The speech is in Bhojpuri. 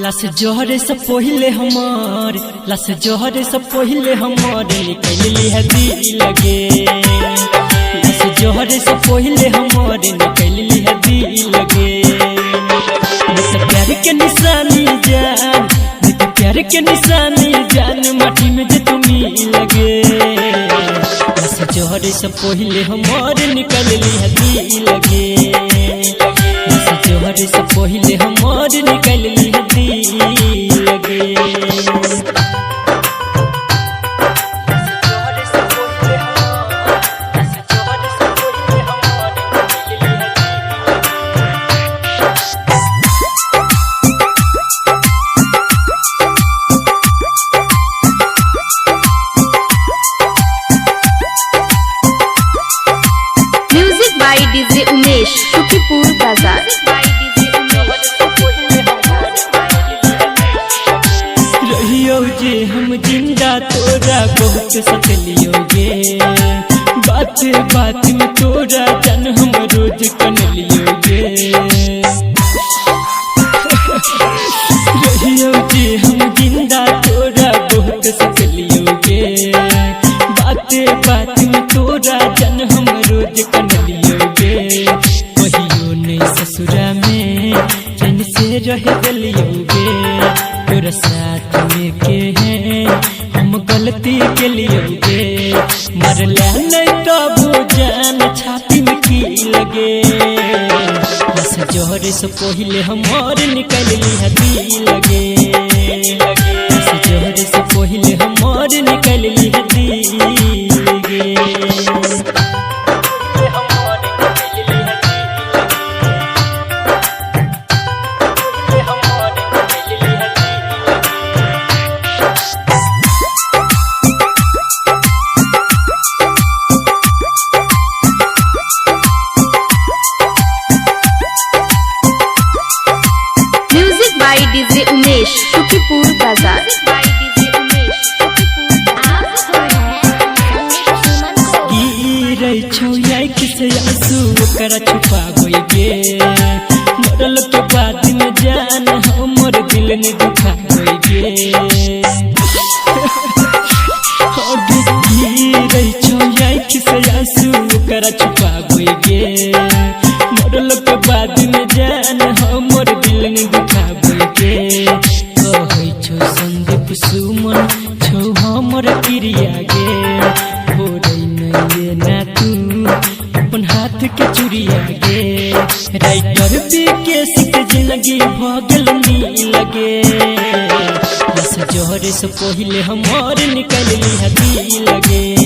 लस जोहरे से पहिले हमार लस जोहरे से पहिले हमार निकली है दिल लगे। लस जोहरे से पहिले हमार निकली है दिल लगे। नित प्यार के निशानी जान नित प्यार के निशानी जान माटी में जे तुमी लगे। लस जोहरे से पहिले हमार निकली है दिल लगे। लस जोहरे से पहिले हमार निकली है दिल लगे। Music by DJ Umesh Shukipur Bazar. रहियो जे हम जिंदा तोरा बहुत सतलियोगे। बात बात में तोरा जन हम रोज कन लियोगे। रहियो जे हम जिंदा तोरा बहुत सतलियोगे। बात बात में तोरा जन हम रोज कन लियोगे। कहियो नहीं ससुरा में चैन से रह गलियोगे। तोरा साथ में के हैं हम गलती के लियोगे। मरला नहीं तो वो जान छाती में की लगे। लस जोहरे से पहिले हमार निकली है दिल लगे। लस जोहरे से पहिले हमार निकली है दिल लगे। Music by DJ Umesh Shukipur Bazar. गिरै छौ आँख से आंसू ओकरा छुपा गे। मरल के बाद में जान हमर दिल ने दुखा गे। गिरै छौ आँख से आंसू ओकरा छुपा गे। मरल के बाद में जान हमर दिल ने दुखा गे। कहै छौ संदीप सुमन छौ हमर प्रिया गे। भोरै नहीं ना तू अपन हाथ के चुरिया गे। राइटर विकेश के जिंदगी भगल नी लगे। लस जोहरे से पहिले हमार निकली है दिल लगे।